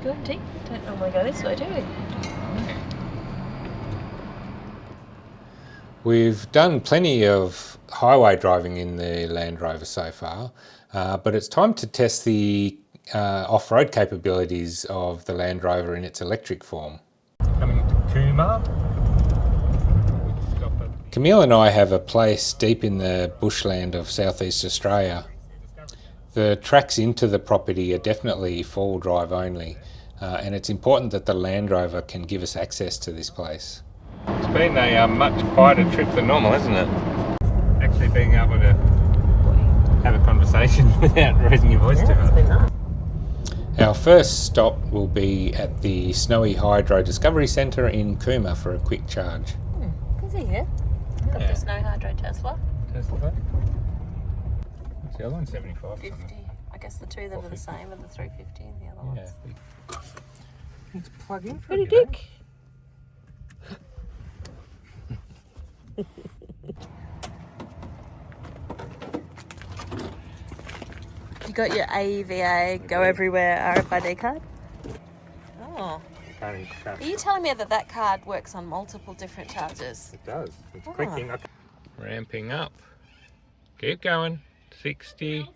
Good, T. Don't normally go this way, do we? We've done plenty of highway driving in the Land Rover so far, but it's time to test the off-road capabilities of the Land Rover in its electric form. Coming to Cooma. Camille and I have a place deep in the bushland of southeast Australia. The tracks into the property are definitely four-wheel drive only, and it's important that the Land Rover can give us access to this place. It's been a much quieter trip than normal, hasn't it? Actually being able to have a conversation without raising your voice too much. Our first stop will be at the Snowy Hydro Discovery Centre in Cooma for a quick charge. Is he here? Got the Snow Hydro Tesla. Tesla? What's the other one? 75? 50. I guess the two of them are the same, and the 350 and the other ones. Let's plug in for Pretty dick. You got your AEVA Go Everywhere RFID card? Oh. Are you telling me that that card works on multiple different charges? It does. It's clicking. Ramping up. Keep going. 60.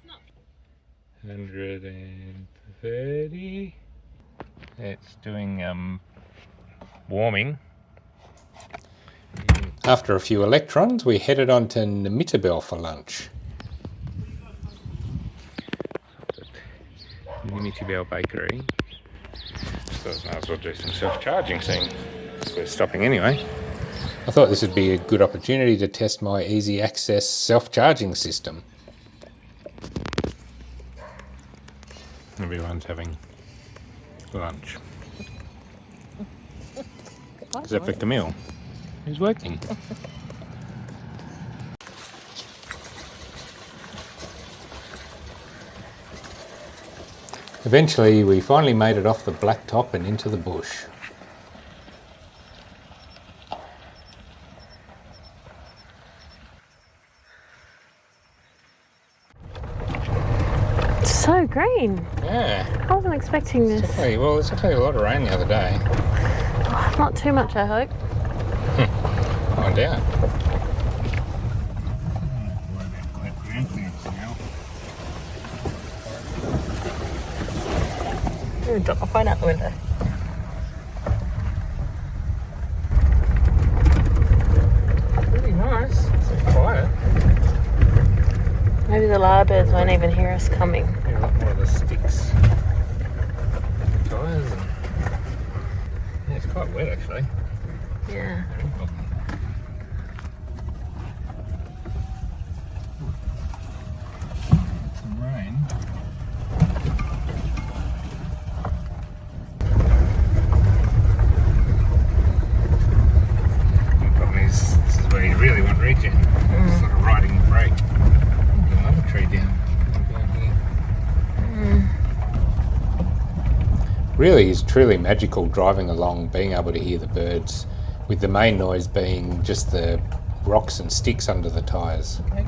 130. It's doing warming. After a few electrons, we headed on to Namitabel for lunch. Namitabel Bakery. So I might as well do some self-charging soon. We're stopping anyway. I thought this would be a good opportunity to test my easy access self-charging system. Everyone's having lunch. Except for Camille, who's working. Eventually, we finally made it off the black top and into the bush. It's so green. Yeah. I wasn't expecting this. Well, there's definitely a lot of rain the other day. Oh, not too much, I hope. Find out. I'm going to drop my phone out the window. Pretty nice. It's so quiet. Maybe the lyrebirds won't even hear us coming. A lot more of the sticks. Tyres and... Yeah, it's quite wet actually. Yeah. Some rain. The problem is, this is where you really want regen. Sort of riding the brake. There's another tree down here. Really is truly magical driving along, being able to hear the birds, with the main noise being just the rocks and sticks under the tyres. Okay.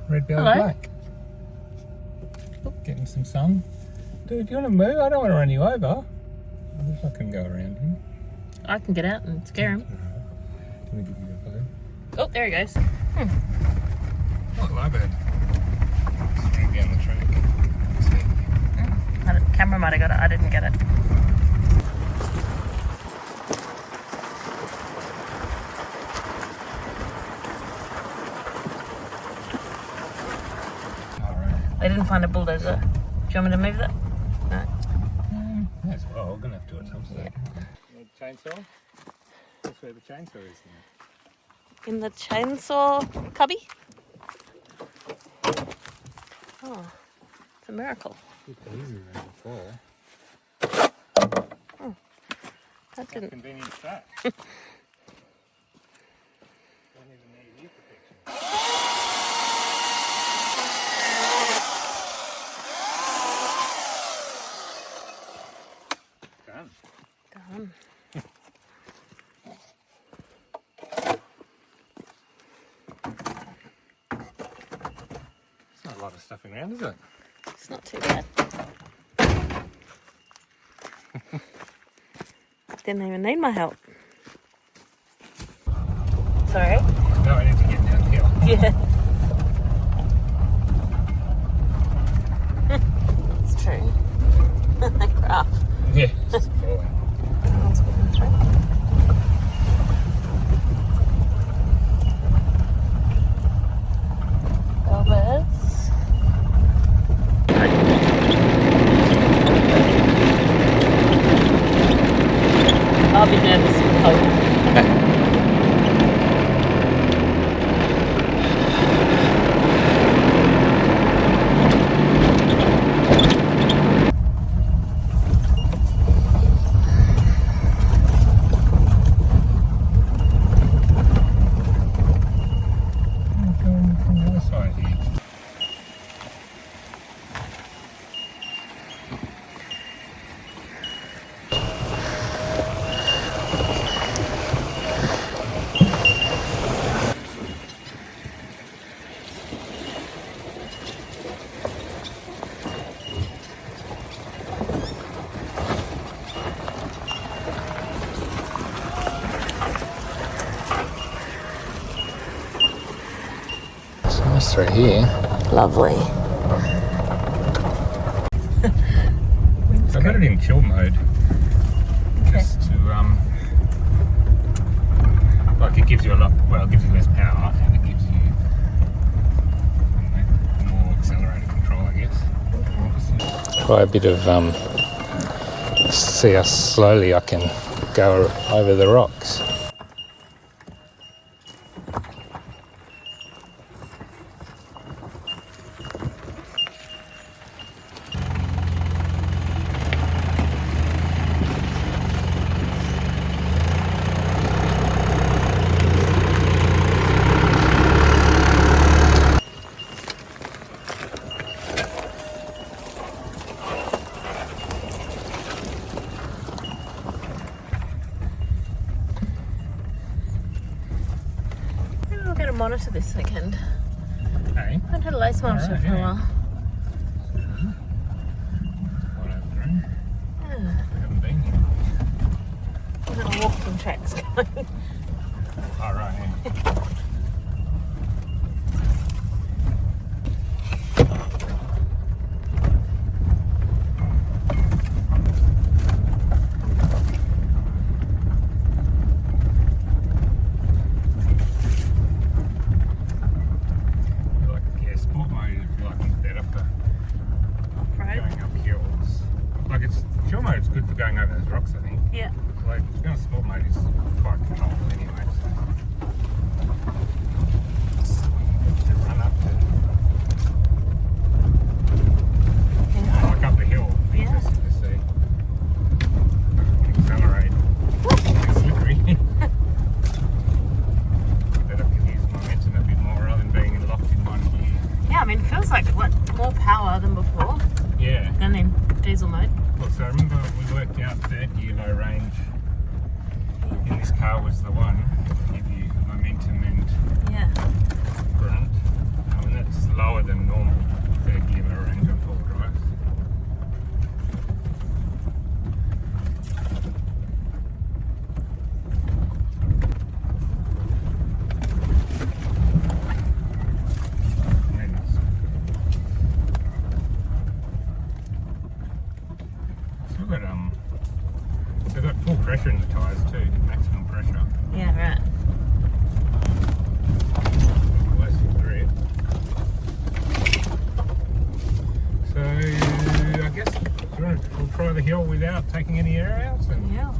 Red-bellied black. Getting some sun. Dude, do you want to move? I don't want to run you over. I wish I can go around him. I can get out and scare him. Let me give you a phone. Oh, there he goes. Oh, lyrebird. Straight down the track. The camera might have got it. I didn't get it. They didn't find a bulldozer. Do you want me to move that? No. May as well. We're going to have to at some stage. Yeah. Chainsaw? That's where the chainsaw is now. In the chainsaw cubby? Oh, it's a miracle. Before. Oh, that didn't. Convenient that. stuffing around, is it? It's not too bad. Didn't even need my help. Sorry? No, I need to get downhill. Yeah. It's true. Crap. Yeah, it's falling. Someone's walking through. Bellbirds. I'll be nervous with hope. Through here. Lovely. I got it in chill mode. Just to like it gives you a lot. Well, it gives you less power and it gives you more accelerated control, I guess. Try a bit of see how slowly I can go over the rocks. Monitor this weekend. Hey? I haven't had a lace monitor for a while. We haven't been here. I'm going to walk some tracks going. All right. Good for going over those rocks, I think. Yeah. Like, sport mode is quite controllable anyway, so. To run up to. Yeah. Like up the hill. Yeah. Interesting to see. Accelerate. It's slippery. Better use momentum a bit more rather than being locked in one gear. Yeah, I mean, it feels like more power than before. Yeah. Than in diesel mode. So I remember we worked out third gear low range in this car was the one to give you momentum and grunt. And that's lower than normal third gear low range on full drive. They've got full pressure in the tyres too, maximum pressure. Yeah, right. Less grip. So I guess we'll try the hill without taking any air out. And Yeah.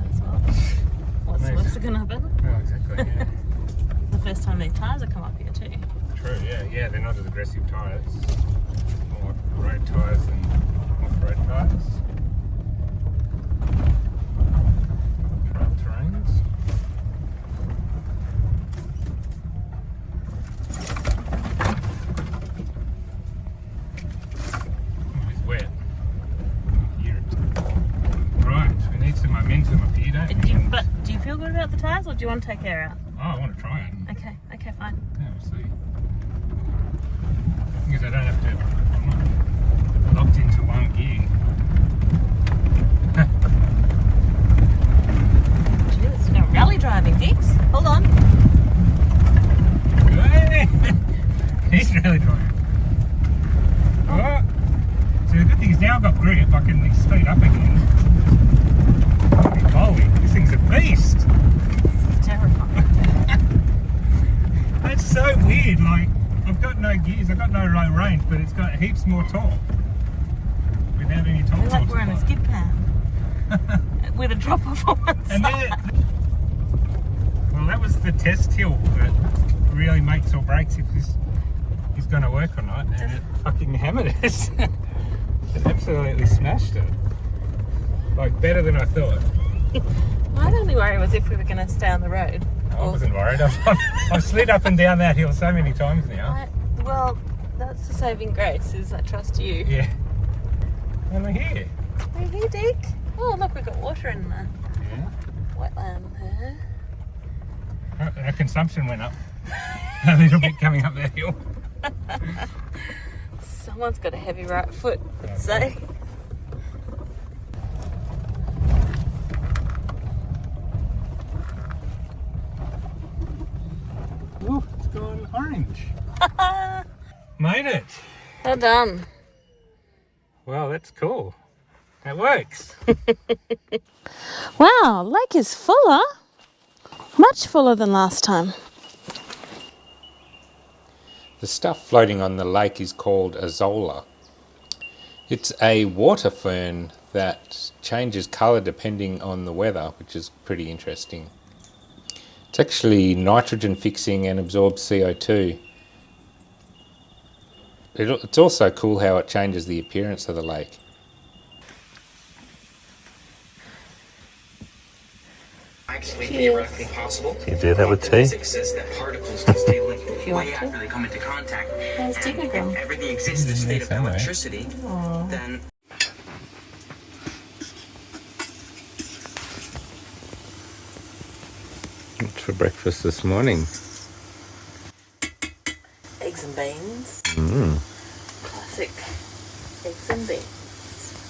That's what's the worst that can happen? Oh, exactly. Yeah. The first time these tyres have come up here too. True. Yeah. They're not as aggressive tyres. More like road tyres than off-road tyres. Terrains. Oh, it's wet. Hear it. Right, we need some momentum up here, don't we? But do you feel good about the tyres, or do you want to take air out? Oh, I want to try it. Okay, fine. Yeah, we'll see. because I don't have to, I'm not locked into one gear. It's no rally driving, Dix. Hold on. He's really driving. Oh. So the good thing is now I've got grip, I can speed up again. Holy, this thing's a beast. It's terrifying. That's so weird, like, I've got no gears, I've got no low range, but it's got heaps more torque. Without any torque. It's like we're in a skid pan. With a drop off on one And side. Well, that was the test hill that really makes or breaks if this is going to work or not. And it fucking hammered us. It absolutely smashed it. Like, better than I thought. My only worry was if we were going to stay on the road. I wasn't worried. I've slid up and down that hill so many times now. Well, that's the saving grace, is I trust you. Yeah. And we're here. We're here, Dick. Oh, look, we've got water in the wetland there. Our consumption went up a little bit coming up that hill. Someone's got a heavy right foot, I'd say. Ooh, it's gone orange. Made it. Well done. Well, that's cool. It works. Wow, lake is fuller. Much fuller than last time. The stuff floating on the lake is called a zola. It's a water fern that changes colour depending on the weather, which is pretty interesting. It's actually nitrogen fixing and absorbs CO2. It's also cool how it changes the appearance of the lake. Theoretically possible. You do that with tea? Exists that particles can stay linked If you want way to. after they come into contact. How's Digger If gone? everything exists in a state of electricity, then What's for breakfast this morning? Eggs and beans. Classic eggs and beans.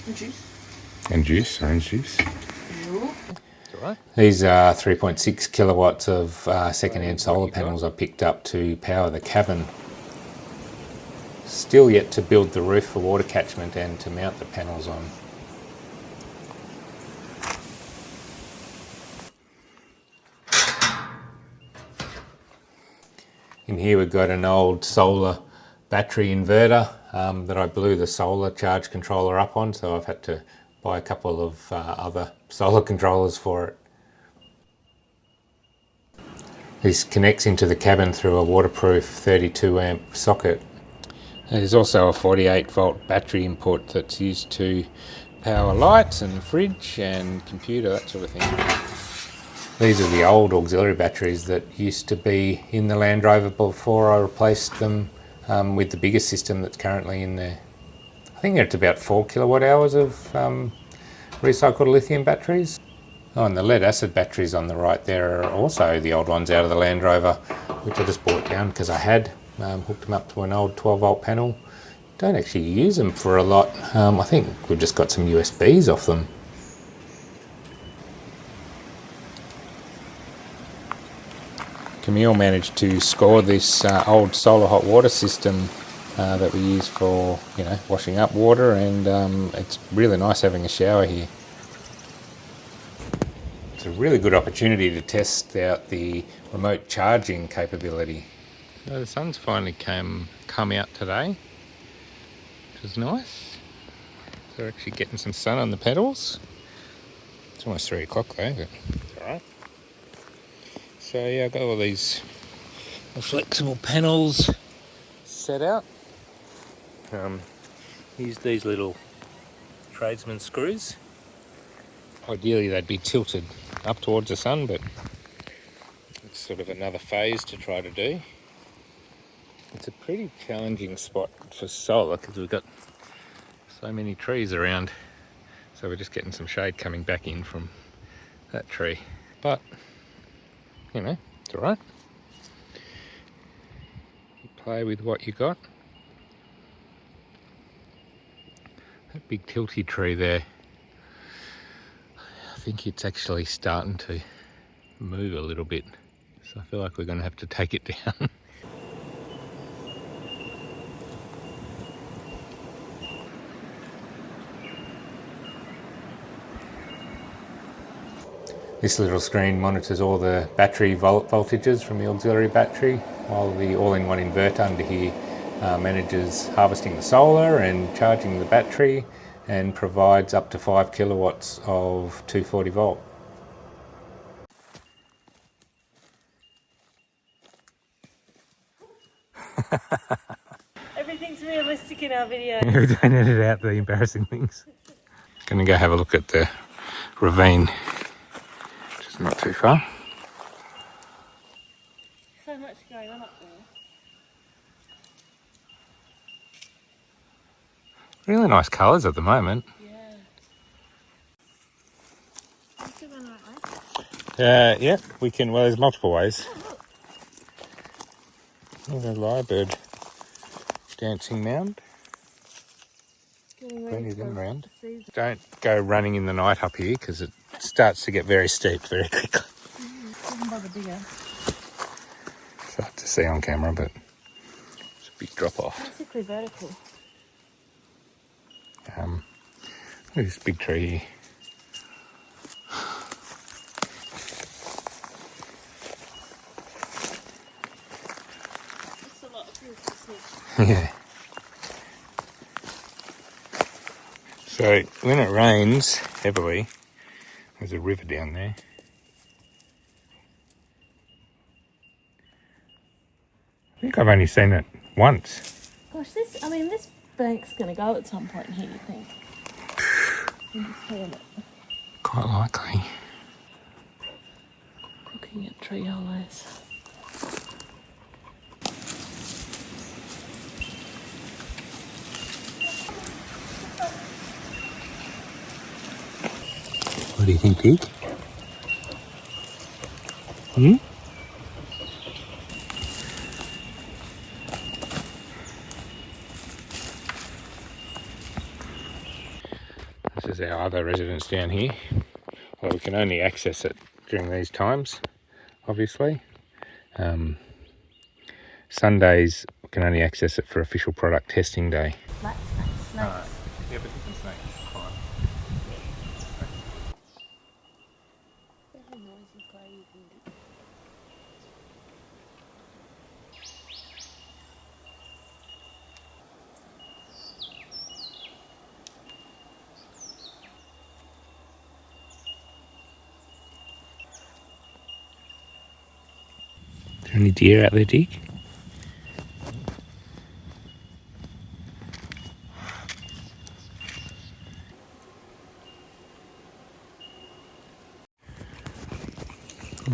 And juice. And juice, orange juice. Ooh. These are 3.6 kilowatts of second-hand solar panels I picked up to power the cabin. Still yet to build the roof for water catchment and to mount the panels on. In here we've got an old solar battery inverter that I blew the solar charge controller up on, so I've had to buy a couple of other solar controllers for it. This connects into the cabin through a waterproof 32 amp socket. There's also a 48 volt battery input that's used to power lights and fridge and computer, that sort of thing. These are the old auxiliary batteries that used to be in the Land Rover before I replaced them with the bigger system that's currently in there. I think it's about 4 kilowatt hours of recycled lithium batteries. Oh, and the lead acid batteries on the right there are also the old ones out of the Land Rover, which I just brought down because I had hooked them up to an old 12 volt panel. Don't actually use them for a lot. I think we've just got some USBs off them. Camille managed to score this old solar hot water system that we use for, washing up water, and it's really nice having a shower here. It's a really good opportunity to test out the remote charging capability. So the sun's finally come out today, which is nice. So we're actually getting some sun on the pedals. It's almost 3 o'clock though, but it's alright. So yeah, I've got all these flexible panels set out. Use these little tradesman screws. Ideally they'd be tilted up towards the sun, but it's sort of another phase to try to do. It's a pretty challenging spot for solar because we've got so many trees around. So we're just getting some shade coming back in from that tree. But, it's alright. play with what you got. That big tilty tree there, I think it's actually starting to move a little bit, so I feel like we're going to have to take it down. This little screen monitors all the battery voltages from the auxiliary battery, while the all-in-one inverter under here manages harvesting the solar and charging the battery, and provides up to 5 kilowatts of 240 volt. Everything's realistic in our video. We don't edit out the embarrassing things. Gonna go have a look at the ravine, which is not too far. So much going on up there. Really nice colours at the moment. Yeah. Is it one right way? Yeah, we can. Well, there's multiple ways. There's a lyrebird dancing mound. Plenty of them around. Don't go running in the night up here because it starts to get very steep very quickly. Even by the digger. It's hard to see on camera, but it's a big drop off. Basically vertical. Look at this big tree here. Just a lot of hills to see. Yeah. So when it rains heavily, there's a river down there. I think I've only seen it once. Gosh, this bank's going to go at some point here, you think? I'm just feeling it. Quite likely. Looking at tree hollows. What do you think, Pig? Hmm? This is our other residence down here. Well, we can only access it during these times, obviously. Sundays, we can only access it for official product testing day. Snakes. Yeah, but different snakes. Fine. Very noisy play. Is there any deer out there, Dick?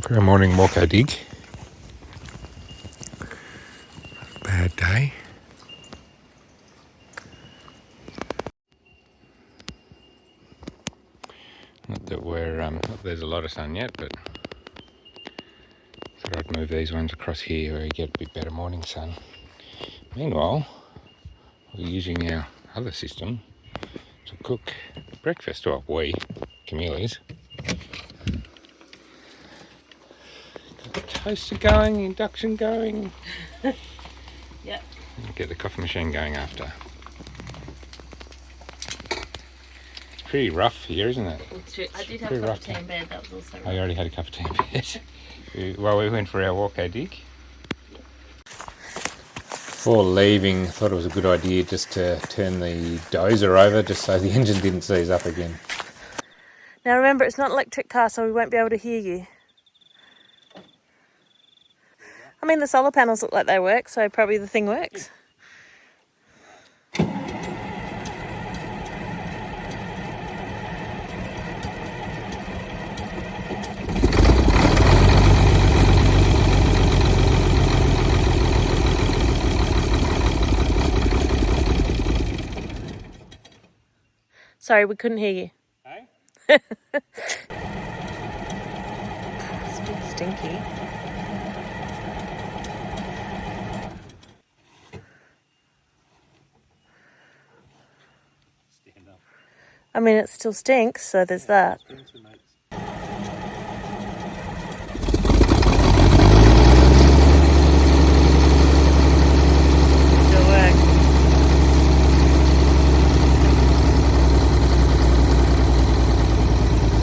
For a morning walk, I dig. Bad day. Not that there's a lot of sun yet, but thought I'd move these ones across here where you get a bit better morning sun. Meanwhile, we're using our other system to cook breakfast. Well, Camille's. Got the toaster going, induction going. Yep. Get the coffee machine going after. It's pretty rough here, isn't it? It's true. I did have a cup of tea in bed. That was also rough. I already had a cup of tea in bed. Well, we went for our walk, Dick. Before leaving, I thought it was a good idea just to turn the dozer over just so the engine didn't seize up again. Now remember, it's not an electric car, so we won't be able to hear you. I mean, the solar panels look like they work, so probably the thing works. Sorry, we couldn't hear you. Hey? It's a bit stinky. I mean, it still stinks, so there's that. Still works.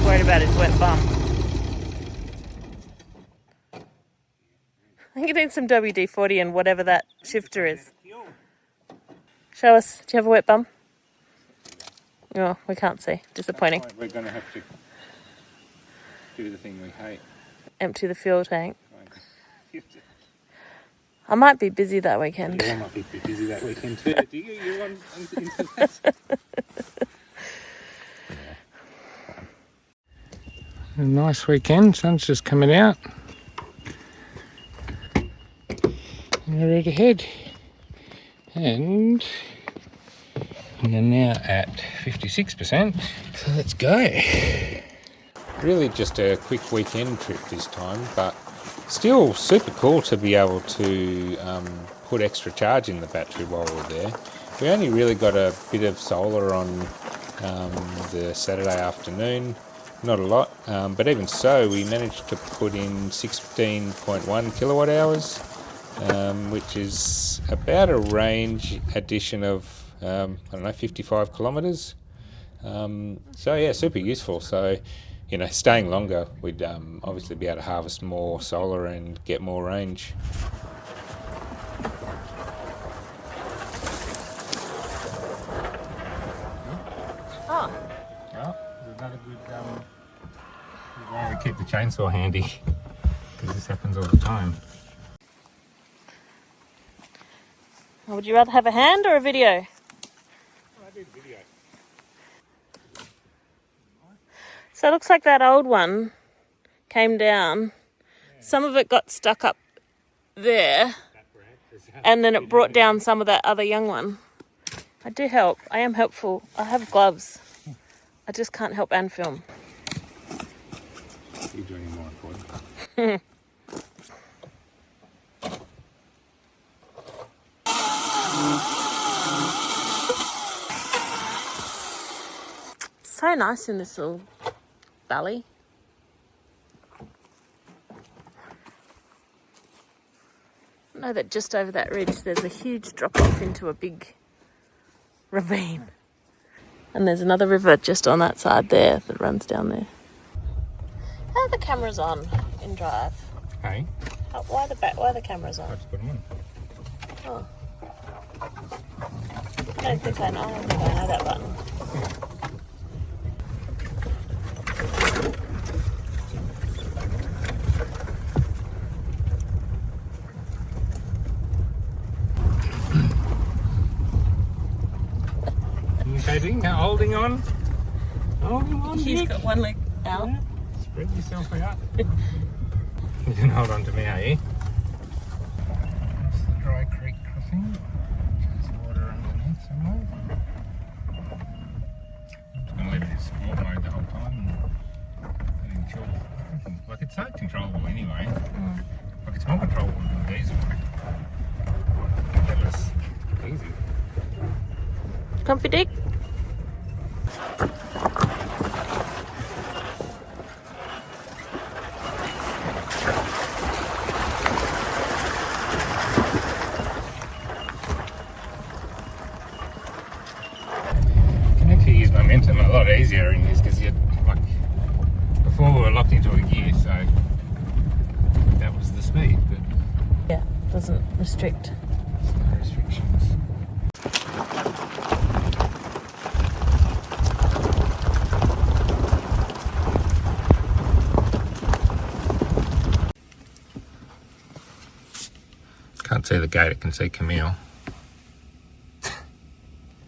Worried about his wet bum. I think he needs some WD-40 and whatever that shifter is. Show us. Do you have a wet bum? Oh, we can't see. Disappointing. We're going to have to do the thing we hate. Empty the fuel tank. I might be busy that weekend. I might be busy that weekend too. Do you? You want into that? A nice weekend. Sun's just coming out. And we're ready to head. And we are now at 56%. So let's go. Really just a quick weekend trip this time, but still super cool to be able to put extra charge in the battery while we're there. We only really got a bit of solar on the Saturday afternoon, not a lot, but even so we managed to put in 16.1 kilowatt hours, which is about a range addition of, 55 kilometres. So yeah, super useful. So, staying longer, we'd obviously be able to harvest more solar and get more range. Oh. Well, is that a good way to keep the chainsaw handy? Because this happens all the time. Would you rather have a hand or a video? I did video. So it looks like that old one came down. Some of it got stuck up there. And then it brought down some of that other young one. I do help. I am helpful. I have gloves. I just can't help and film. You're doing more important. So nice in this little valley. I know that just over that ridge there's a huge drop off into a big ravine. And there's another river just on that side there that runs down there. How are the cameras on in drive? Hey? Why are the cameras on? I just put them on. Oh. I don't think I know that button. Holding on. Holding on. He's got one leg out. Yeah. Spread yourself out. You can hold on to me, are you? That's the dry creek crossing. There's water underneath somewhere. I'm just going to leave it in sport mode the whole time and let him chill. Like, it's so controllable anyway. Like, it's more controllable than diesel. That was easy. Comfy Dick? Momentum a lot easier in this because before we were locked into a gear, so that was the speed, but yeah, doesn't restrict. There's no restrictions. Can't see the gate, I can see Camille.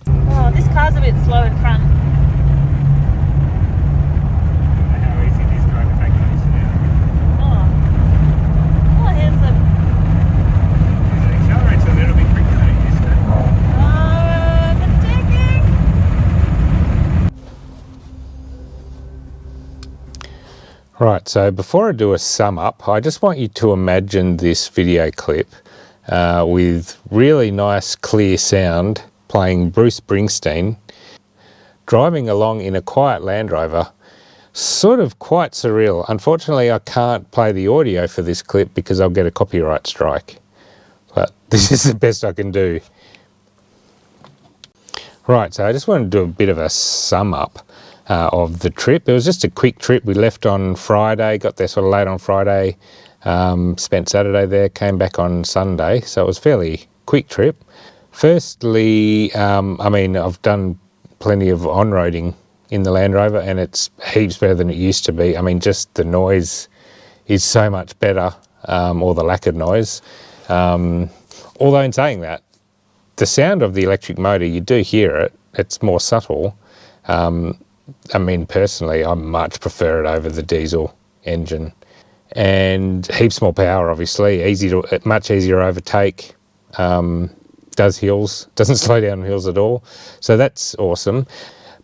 Oh, this car's a bit slow in front. Right, so before I do a sum up, I just want you to imagine this video clip with really nice clear sound playing Bruce Springsteen driving along in a quiet Land Rover, sort of quite surreal. Unfortunately, I can't play the audio for this clip because I'll get a copyright strike. But this is the best I can do. Right, so I just wanted to do a bit of a sum up of the trip. It was just a quick trip. We left on Friday, got there sort of late on Friday, spent Saturday there, came back on Sunday. So it was a fairly quick trip. Firstly, I mean, I've done plenty of on-roading in the Land Rover and it's heaps better than it used to be. I mean, just the noise is so much better, or the lack of noise. Although in saying that, the sound of the electric motor, you do hear it. It's more subtle. I mean, personally, I much prefer it over the diesel engine. And heaps more power, obviously. Much easier to overtake. Does hills, doesn't slow down hills at all. So that's awesome.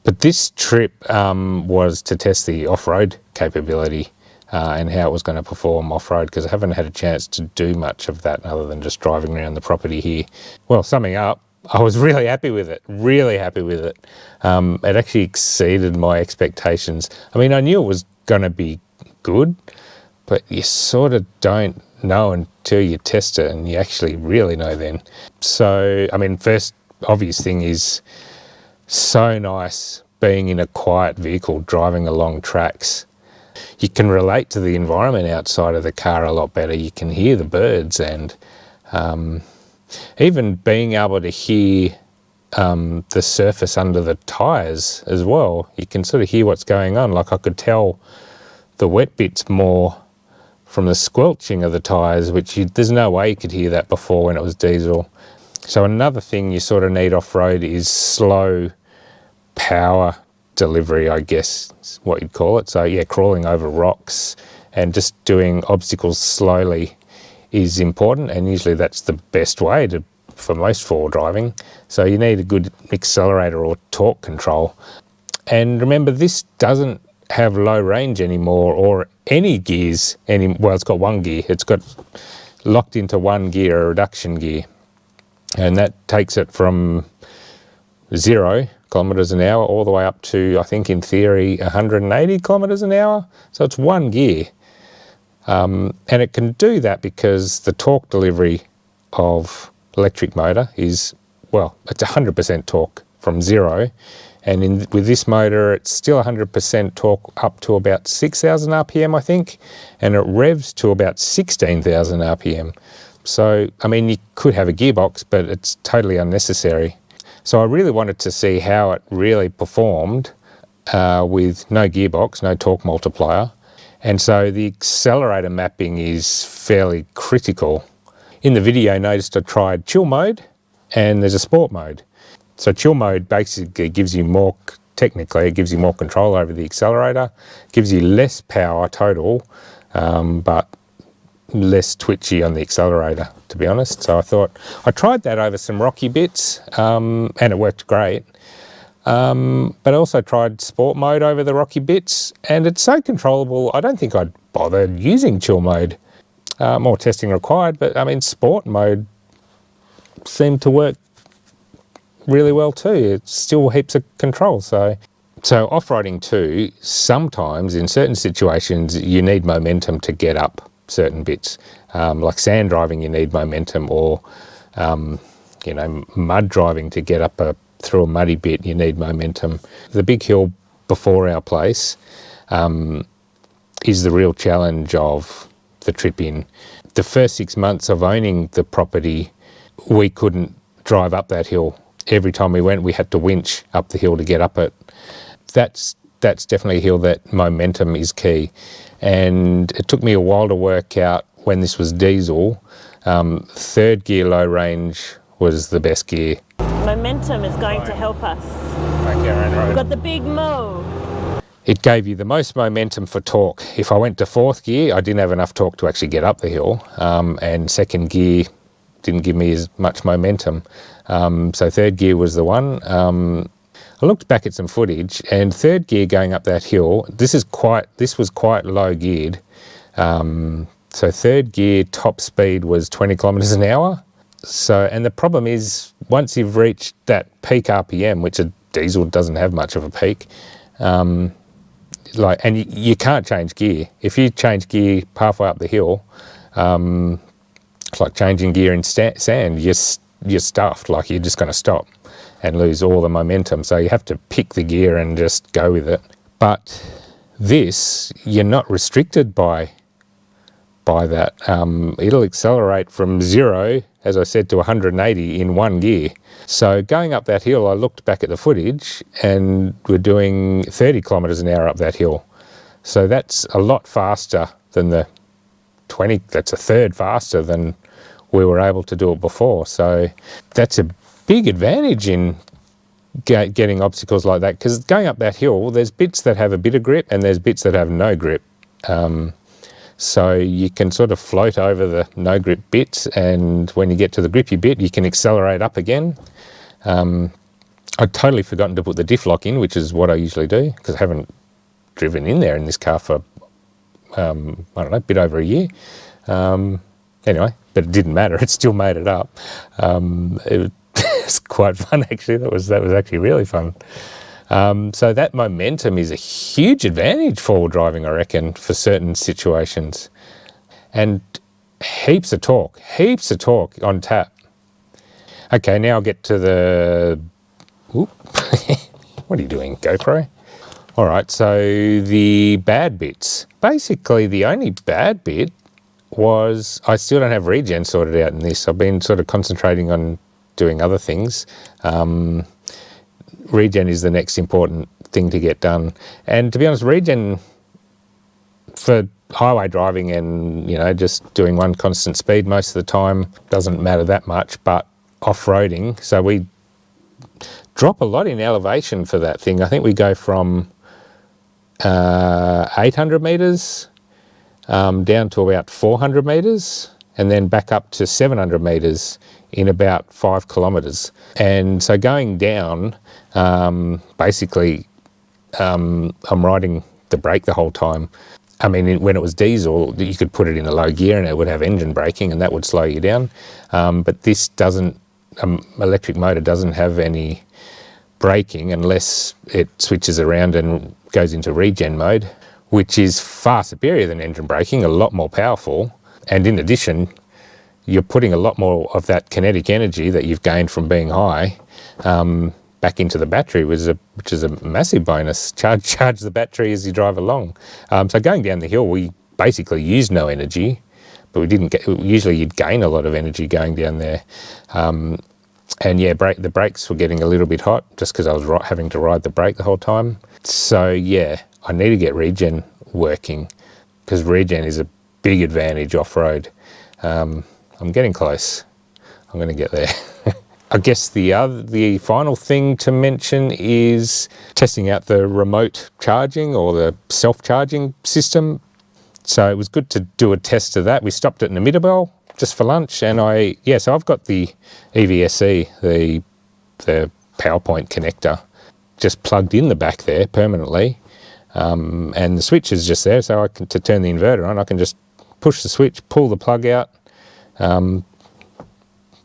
But this trip was to test the off-road capability and how it was going to perform off-road, because I haven't had a chance to do much of that other than just driving around the property here. Well, summing up, I was really happy with it, really happy with it. It actually exceeded my expectations. I mean, I knew it was going to be good, but you sort of don't know until you test it, and you actually really know then. So, I mean, first obvious thing is so nice being in a quiet vehicle driving along tracks. You can relate to the environment outside of the car a lot better. You can hear the birds, and even being able to hear the surface under the tyres as well. You can sort of hear what's going on. Like I could tell the wet bits more from the squelching of the tyres, which there's no way you could hear that before when it was diesel. So another thing you sort of need off-road is slow power delivery, I guess is what you'd call it. So yeah, crawling over rocks and just doing obstacles slowly is important, and usually that's the best way for most four-wheel driving. So you need a good accelerator or torque control. And remember, this doesn't have low range anymore or any gears. Well, it's got one gear. It's got locked into one gear, a reduction gear. And that takes it from 0 kilometres an hour all the way up to, I think in theory, 180 kilometres an hour. So it's one gear. And it can do that because the torque delivery of electric motor is, well, it's 100% torque from 0. And with this motor, it's still 100% torque up to about 6,000 RPM, I think. And it revs to about 16,000 RPM. So, I mean, you could have a gearbox, but it's totally unnecessary. So I really wanted to see how it really performed with no gearbox, no torque multiplier. And so the accelerator mapping is fairly critical. In the video, noticed I tried chill mode and there's a sport mode. So chill mode basically gives you more, technically it gives you more control over the accelerator, gives you less power total, but less twitchy on the accelerator, to be honest. So I tried that over some rocky bits and it worked great. But I also tried sport mode over the rocky bits, and it's so controllable, I don't think I'd bother using chill mode. More testing required, but I mean, sport mode seemed to work really well too. It's still heaps of control. So off-roading too, sometimes in certain situations, you need momentum to get up certain bits. Like sand driving, you need momentum, or, mud driving to get up through a muddy bit, you need momentum. The big hill before our place is the real challenge of the trip in. The first 6 months of owning the property, we couldn't drive up that hill. Every time we went, we had to winch up the hill to get up it. That's definitely a hill that momentum is key. And it took me a while to work out when this was diesel. Third gear low range was the best gear. Momentum is going to help us. We've got the big mo. It gave you the most momentum for torque. If I went to fourth gear, I didn't have enough torque to actually get up the hill, and second gear didn't give me as much momentum. So third gear was the one. I looked back at some footage, and third gear going up that hill, this was quite low geared. So third gear top speed was 20 kilometres an hour. So, and the problem is, once you've reached that peak RPM, which are diesel doesn't have much of a peak. And you can't change gear. If you change gear halfway up the hill, it's like changing gear in sand. You're stuffed, like you're just going to stop and lose all the momentum. So you have to pick the gear and just go with it. But this, you're not restricted by that. It'll accelerate from 0, as I said, to 180 in one gear. So going up that hill, I looked back at the footage and we're doing 30 kilometres an hour up that hill. So that's a lot faster than the 20, that's a third faster than we were able to do it before. So that's a big advantage in getting obstacles like that, because going up that hill, there's bits that have a bit of grip and there's bits that have no grip. So you can sort of float over the no grip bits, and when you get to the grippy bit, you can accelerate up again. I'd totally forgotten to put the diff lock in, which is what I usually do, because I haven't driven in there in this car for, I don't know, a bit over a year. Anyway, but it didn't matter. It still made it up. It was quite fun, actually. That was actually really fun. So that momentum is a huge advantage for driving, I reckon, for certain situations. And heaps of torque on tap. Okay, now I'll get to the... Oop. What are you doing, GoPro? All right, so the bad bits. Basically, the only bad bit was I still don't have regen sorted out in this. I've been sort of concentrating on doing other things. Regen is the next important thing to get done. And to be honest, regen for highway driving and, you know, just doing one constant speed most of the time doesn't matter that much, but off-roading, so we drop a lot in elevation for that thing. I think we go from 800 metres down to about 400 metres and then back up to 700 metres in about 5 kilometres. And so going down, basically I'm riding the brake the whole time. I mean, when it was diesel, you could put it in a low gear and it would have engine braking and that would slow you down. But this doesn't, electric motor doesn't have any braking unless it switches around and goes into regen mode, which is far superior than engine braking, a lot more powerful. And in addition, you're putting a lot more of that kinetic energy that you've gained from being high back into the battery, which is a massive bonus. Charge the battery as you drive along. So going down the hill, we basically used no energy, but we didn't get. Usually, you'd gain a lot of energy going down there. And yeah, the brakes were getting a little bit hot just because I was having to ride the brake the whole time. So yeah, I need to get regen working because regen is a big advantage off-road. I'm getting close. I'm going to get there. I guess the final thing to mention is testing out the remote charging or the self-charging system. So it was good to do a test of that. We stopped at Namittabel just for lunch, and so I've got the EVSE, the PowerPoint connector, just plugged in the back there permanently, and the switch is just there. So to turn the inverter on, I can just push the switch, pull the plug out,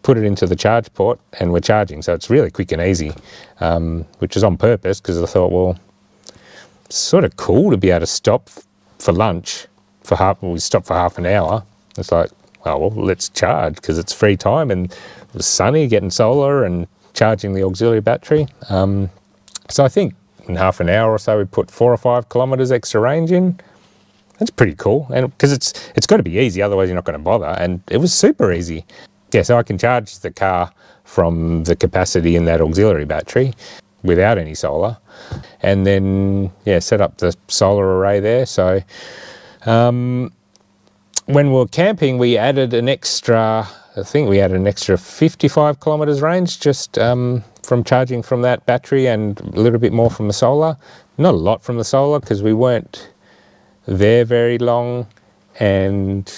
put it into the charge port, and we're charging. So it's really quick and easy, which is on purpose because I thought, well, it's sort of cool to be able to stop for lunch we stopped for half an hour. It's like, oh, well, let's charge because it's free time and it was sunny, getting solar and charging the auxiliary battery. So I think in half an hour or so, we put 4 or 5 kilometres extra range in. That's pretty cool, and because it's got to be easy, otherwise you're not going to bother. And it was super easy. Yeah, so I can charge the car from the capacity in that auxiliary battery without any solar, and then set up the solar array there. So when we were camping, we added an extra. I think we added an extra 55 kilometres range just from charging from that battery, and a little bit more from the solar. Not a lot from the solar because we weren't there very long, and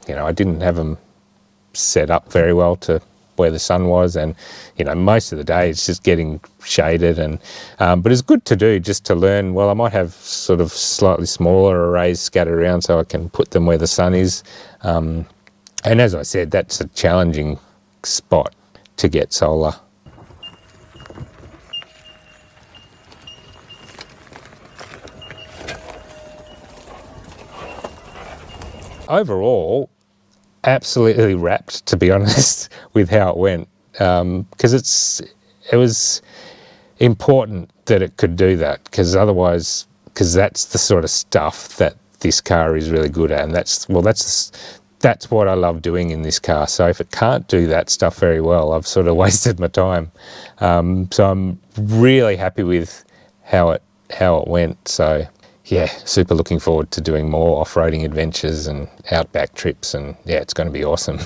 I didn't have them set up very well to where the sun was, and most of the day it's just getting shaded, and but it's good to do just to learn. Well, I might have sort of slightly smaller arrays scattered around so I can put them where the sun is, and as I said, that's a challenging spot to get solar. Overall, absolutely wrapped, to be honest, with how it went, because it was important that it could do that, because that's the sort of stuff that this car is really good at, and that's what I love doing in this car. So if it can't do that stuff very well, I've sort of wasted my time. So I'm really happy with how it went. So yeah, super looking forward to doing more off-roading adventures and outback trips, and yeah, it's going to be awesome.